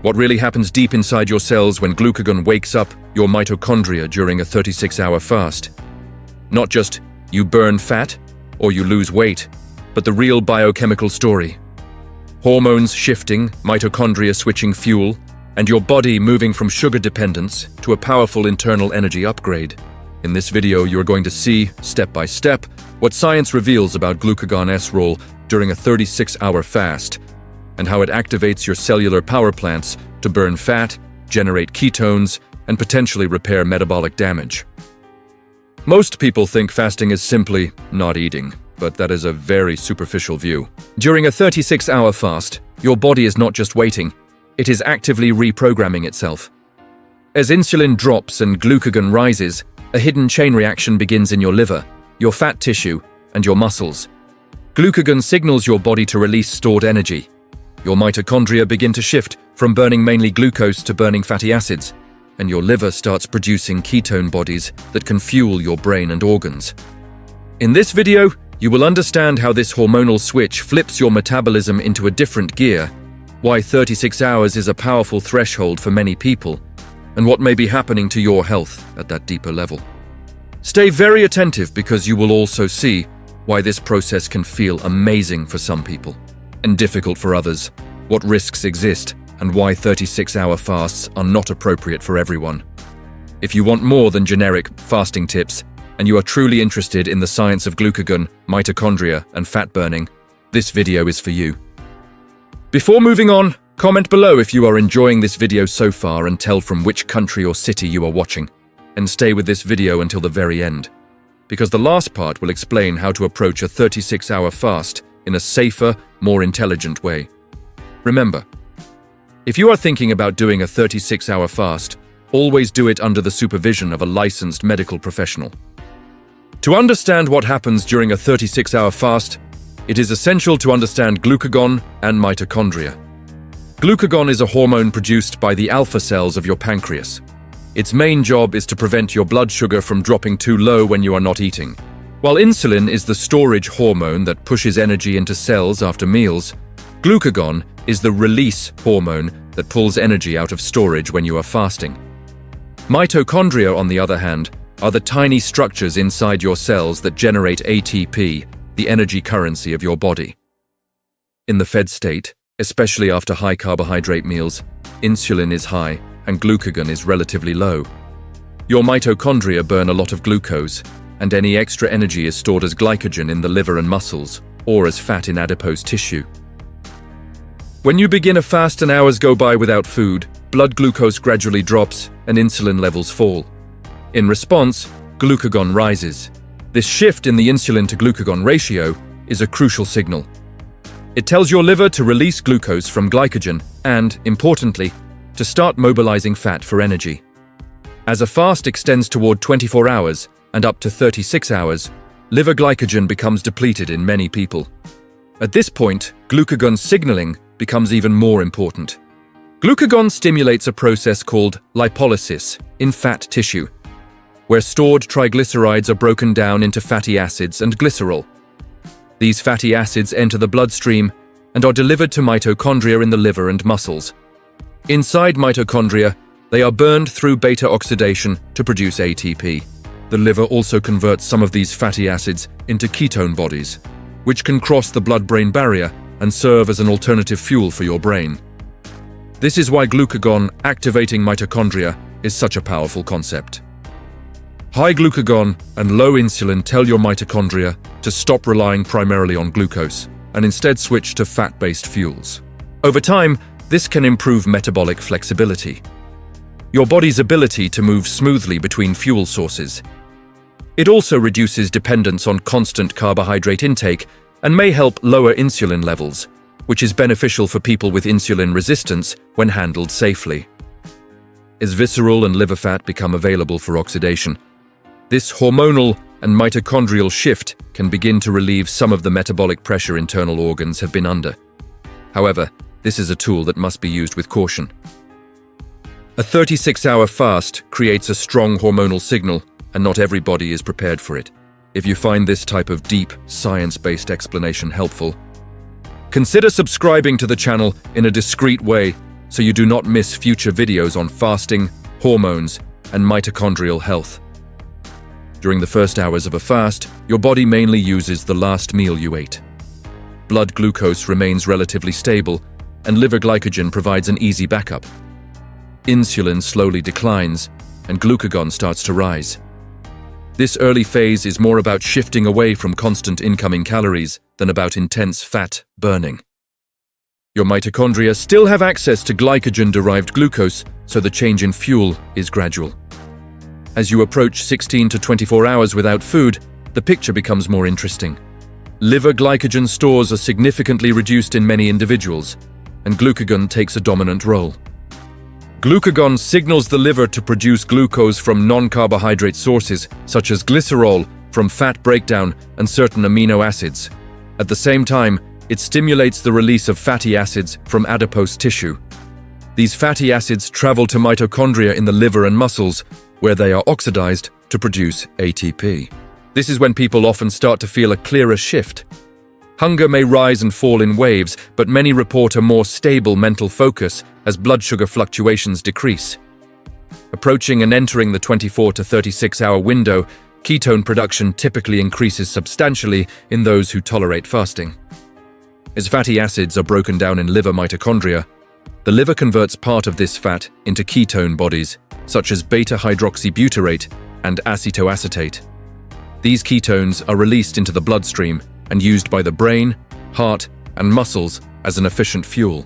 What really happens deep inside your cells when glucagon wakes up your mitochondria during a 36-hour fast? Not just you burn fat or you lose weight, but the real biochemical story. Hormones shifting, mitochondria switching fuel, and your body moving from sugar dependence to a powerful internal energy upgrade. In this video, you're going to see, step by step, what science reveals about glucagon's role during a 36-hour fast, and how it activates your cellular power plants to burn fat, generate ketones, and potentially repair metabolic damage. Most people think fasting is simply not eating, but that is a very superficial view. During a 36-hour fast, your body is not just waiting, it is actively reprogramming itself. As insulin drops and glucagon rises, a hidden chain reaction begins in your liver, your fat tissue, and your muscles. Glucagon signals your body to release stored energy. Your mitochondria begin to shift from burning mainly glucose to burning fatty acids, and your liver starts producing ketone bodies that can fuel your brain and organs. In this video, you will understand how this hormonal switch flips your metabolism into a different gear, why 36 hours is a powerful threshold for many people, and what may be happening to your health at that deeper level. Stay very attentive because you will also see why this process can feel amazing for some people and difficult for others, what risks exist, and why 36-hour fasts are not appropriate for everyone. If you want more than generic fasting tips, and you are truly interested in the science of glucagon, mitochondria, and fat burning, this video is for you. Before moving on, comment below if you are enjoying this video so far and tell from which country or city you are watching. And stay with this video until the very end, because the last part will explain how to approach a 36-hour fast in a safer, more intelligent way. Remember, if you are thinking about doing a 36-hour fast, always do it under the supervision of a licensed medical professional. To understand what happens during a 36-hour fast, it is essential to understand glucagon and mitochondria. Glucagon is a hormone produced by the alpha cells of your pancreas. Its main job is to prevent your blood sugar from dropping too low when you are not eating. While insulin is the storage hormone that pushes energy into cells after meals, glucagon is the release hormone that pulls energy out of storage when you are fasting. Mitochondria, on the other hand, are the tiny structures inside your cells that generate ATP, the energy currency of your body. In the fed state, especially after high carbohydrate meals, insulin is high and glucagon is relatively low. Your mitochondria burn a lot of glucose, and any extra energy is stored as glycogen in the liver and muscles, or as fat in adipose tissue. When you begin a fast and hours go by without food, blood glucose gradually drops and insulin levels fall. In response, glucagon rises. This shift in the insulin to glucagon ratio is a crucial signal. It tells your liver to release glucose from glycogen and, importantly, to start mobilizing fat for energy. As a fast extends toward 24 hours and up to 36 hours, liver glycogen becomes depleted in many people. At this point, glucagon signaling becomes even more important. Glucagon stimulates a process called lipolysis in fat tissue, where stored triglycerides are broken down into fatty acids and glycerol. These fatty acids enter the bloodstream and are delivered to mitochondria in the liver and muscles. Inside mitochondria, they are burned through beta oxidation to produce ATP. The liver also converts some of these fatty acids into ketone bodies, which can cross the blood-brain barrier and serve as an alternative fuel for your brain. This is why glucagon activating mitochondria is such a powerful concept. High glucagon and low insulin tell your mitochondria to stop relying primarily on glucose and instead switch to fat-based fuels. Over time, this can improve metabolic flexibility, your body's ability to move smoothly between fuel sources. It also reduces dependence on constant carbohydrate intake and may help lower insulin levels, which is beneficial for people with insulin resistance when handled safely. As visceral and liver fat become available for oxidation, this hormonal and mitochondrial shift can begin to relieve some of the metabolic pressure internal organs have been under. However, this is a tool that must be used with caution. A 36-hour fast creates a strong hormonal signal, and not everybody is prepared for it. If you find this type of deep, science-based explanation helpful, consider subscribing to the channel in a discreet way so you do not miss future videos on fasting, hormones, and mitochondrial health. During the first hours of a fast, your body mainly uses the last meal you ate. Blood glucose remains relatively stable, and liver glycogen provides an easy backup. Insulin slowly declines, and glucagon starts to rise. This early phase is more about shifting away from constant incoming calories than about intense fat burning. Your mitochondria still have access to glycogen-derived glucose, so the change in fuel is gradual. As you approach 16 to 24 hours without food, the picture becomes more interesting. Liver glycogen stores are significantly reduced in many individuals, and glucagon takes a dominant role. Glucagon signals the liver to produce glucose from non-carbohydrate sources, such as glycerol, from fat breakdown, and certain amino acids. At the same time, it stimulates the release of fatty acids from adipose tissue. These fatty acids travel to mitochondria in the liver and muscles, where they are oxidized to produce ATP. This is when people often start to feel a clearer shift. Hunger may rise and fall in waves, but many report a more stable mental focus as blood sugar fluctuations decrease. Approaching and entering the 24 to 36-hour window, ketone production typically increases substantially in those who tolerate fasting. As fatty acids are broken down in liver mitochondria, the liver converts part of this fat into ketone bodies, such as beta-hydroxybutyrate and acetoacetate. These ketones are released into the bloodstream and used by the brain, heart, and muscles as an efficient fuel.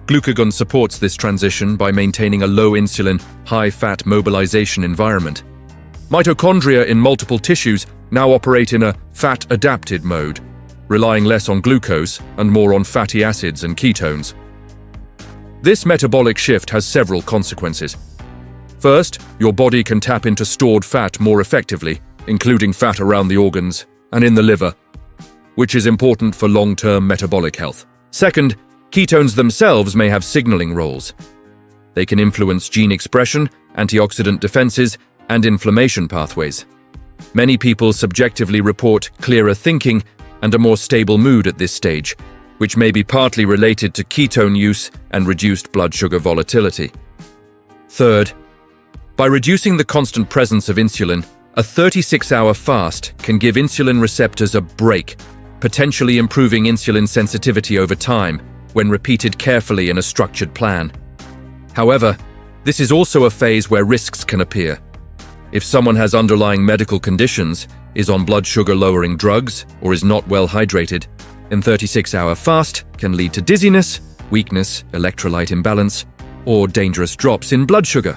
Glucagon supports this transition by maintaining a low-insulin, high-fat mobilization environment. Mitochondria in multiple tissues now operate in a fat-adapted mode, relying less on glucose and more on fatty acids and ketones. This metabolic shift has several consequences. First, your body can tap into stored fat more effectively, including fat around the organs and in the liver, which is important for long-term metabolic health. Second, ketones themselves may have signaling roles. They can influence gene expression, antioxidant defenses, and inflammation pathways. Many people subjectively report clearer thinking and a more stable mood at this stage, which may be partly related to ketone use and reduced blood sugar volatility. Third, by reducing the constant presence of insulin, a 36-hour fast can give insulin receptors a break, potentially improving insulin sensitivity over time when repeated carefully in a structured plan. However, this is also a phase where risks can appear. If someone has underlying medical conditions, is on blood sugar-lowering drugs, or is not well hydrated, a 36-hour fast can lead to dizziness, weakness, electrolyte imbalance, or dangerous drops in blood sugar.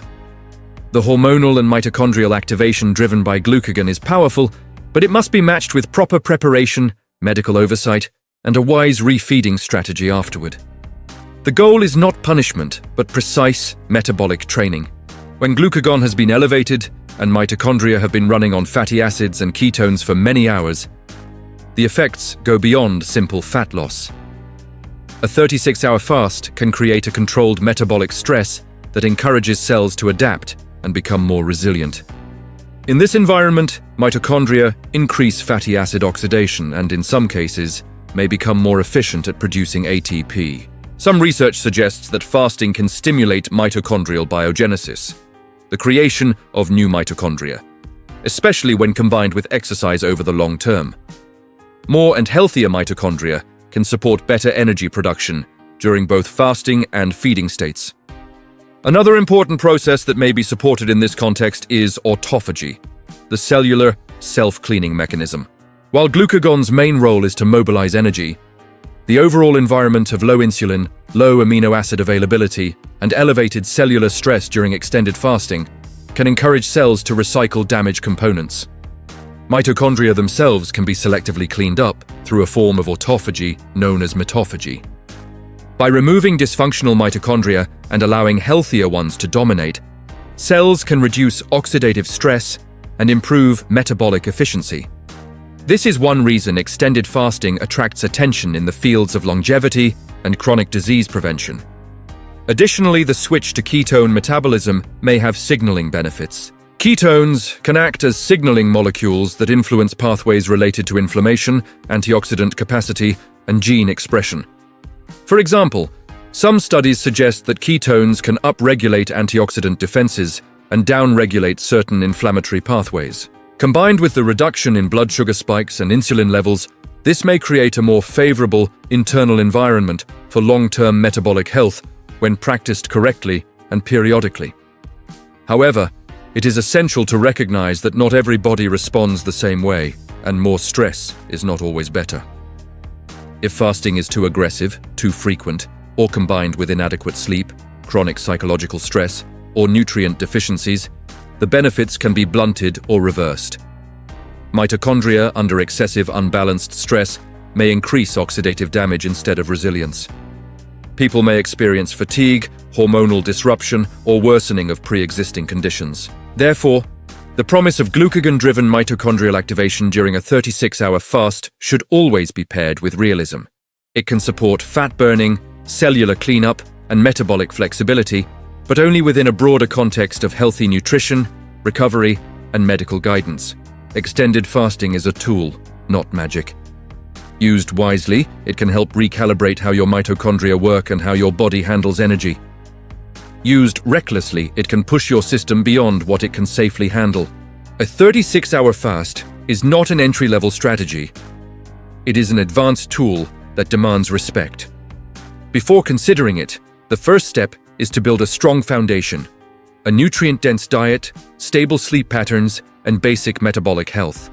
The hormonal and mitochondrial activation driven by glucagon is powerful, but it must be matched with proper preparation, medical oversight, and a wise refeeding strategy afterward. The goal is not punishment, but precise metabolic training. When glucagon has been elevated and mitochondria have been running on fatty acids and ketones for many hours, the effects go beyond simple fat loss. A 36-hour fast can create a controlled metabolic stress that encourages cells to adapt and become more resilient. In this environment, mitochondria increase fatty acid oxidation and, in some cases, may become more efficient at producing ATP. Some research suggests that fasting can stimulate mitochondrial biogenesis, the creation of new mitochondria, especially when combined with exercise over the long term. More and healthier mitochondria can support better energy production during both fasting and feeding states. Another important process that may be supported in this context is autophagy, the cellular self-cleaning mechanism. While glucagon's main role is to mobilize energy, the overall environment of low insulin, low amino acid availability, and elevated cellular stress during extended fasting can encourage cells to recycle damaged components. Mitochondria themselves can be selectively cleaned up through a form of autophagy known as mitophagy. By removing dysfunctional mitochondria and allowing healthier ones to dominate, cells can reduce oxidative stress and improve metabolic efficiency. This is one reason extended fasting attracts attention in the fields of longevity and chronic disease prevention. Additionally, the switch to ketone metabolism may have signaling benefits. Ketones can act as signaling molecules that influence pathways related to inflammation, antioxidant capacity, and gene expression. For example, Some studies suggest that ketones can upregulate antioxidant defenses and downregulate certain inflammatory pathways. Combined with the reduction in blood sugar spikes and insulin levels, this may create a more favorable internal environment for long-term metabolic health when practiced correctly and periodically. However, it is essential to recognize that not every body responds the same way, and more stress is not always better. If fasting is too aggressive, too frequent, or combined with inadequate sleep, chronic psychological stress, or nutrient deficiencies, the benefits can be blunted or reversed. Mitochondria under excessive unbalanced stress may increase oxidative damage instead of resilience. People may experience fatigue, hormonal disruption, or worsening of pre-existing conditions. Therefore, the promise of glucagon-driven mitochondrial activation during a 36-hour fast should always be paired with realism. It can support fat burning, cellular cleanup, and metabolic flexibility, but only within a broader context of healthy nutrition, recovery, and medical guidance. Extended fasting is a tool, not magic. Used wisely, it can help recalibrate how your mitochondria work and how your body handles energy. Used recklessly, it can push your system beyond what it can safely handle. A 36-hour fast is not an entry-level strategy. It is an advanced tool that demands respect. Before considering it, the first step is to build a strong foundation: a nutrient-dense diet, stable sleep patterns, and basic metabolic health.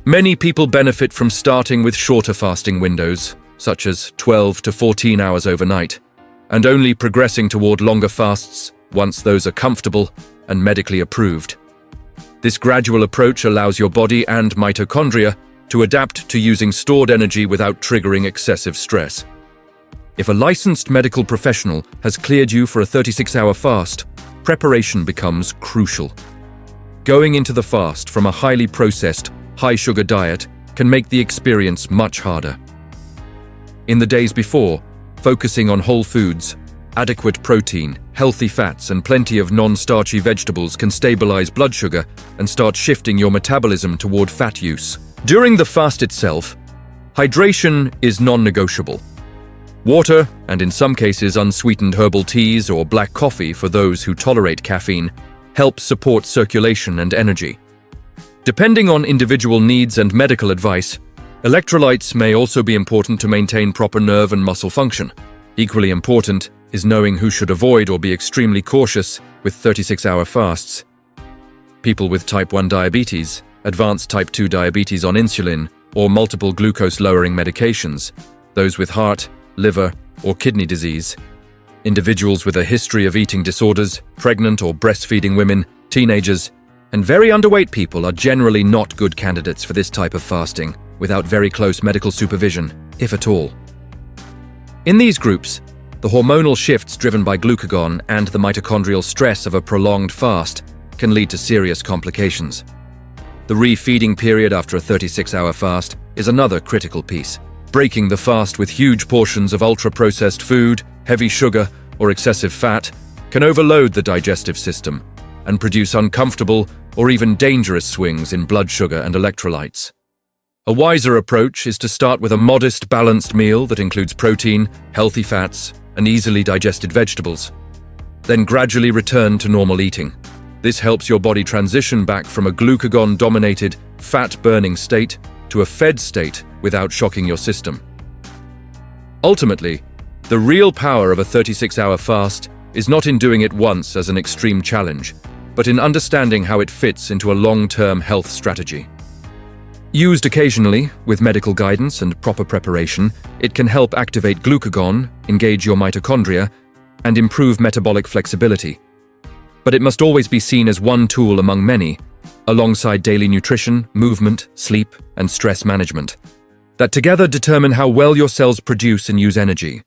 Many people benefit from starting with shorter fasting windows, such as 12 to 14 hours overnight, and only progressing toward longer fasts once those are comfortable and medically approved. This gradual approach allows your body and mitochondria to adapt to using stored energy without triggering excessive stress. If a licensed medical professional has cleared you for a 36-hour fast, preparation becomes crucial. Going into the fast from a highly processed, high-sugar diet can make the experience much harder. In the days before, focusing on whole foods, adequate protein, healthy fats, and plenty of non-starchy vegetables can stabilize blood sugar and start shifting your metabolism toward fat use. During the fast itself, hydration is non-negotiable. Water, and in some cases unsweetened herbal teas or black coffee for those who tolerate caffeine, help support circulation and energy. Depending on individual needs and medical advice, electrolytes may also be important to maintain proper nerve and muscle function. Equally important is knowing who should avoid or be extremely cautious with 36-hour fasts. People with type 1 diabetes, advanced type 2 diabetes on insulin, or multiple glucose-lowering medications, those with heart, liver, or kidney disease, individuals with a history of eating disorders, pregnant or breastfeeding women, teenagers, and very underweight people are generally not good candidates for this type of fasting without very close medical supervision, if at all. In these groups, the hormonal shifts driven by glucagon and the mitochondrial stress of a prolonged fast can lead to serious complications. The re-feeding period after a 36-hour fast is another critical piece. Breaking the fast with huge portions of ultra-processed food, heavy sugar, or excessive fat can overload the digestive system and produce uncomfortable or even dangerous swings in blood sugar and electrolytes. A wiser approach is to start with a modest, balanced meal that includes protein, healthy fats, and easily digested vegetables. Then gradually return to normal eating. This helps your body transition back from a glucagon-dominated, fat-burning state to a fed state without shocking your system. Ultimately, the real power of a 36-hour fast is not in doing it once as an extreme challenge, but in understanding how it fits into a long-term health strategy. Used occasionally, with medical guidance and proper preparation, it can help activate glucagon, engage your mitochondria, and improve metabolic flexibility. But it must always be seen as one tool among many, alongside daily nutrition, movement, sleep, and stress management, that together determine how well your cells produce and use energy.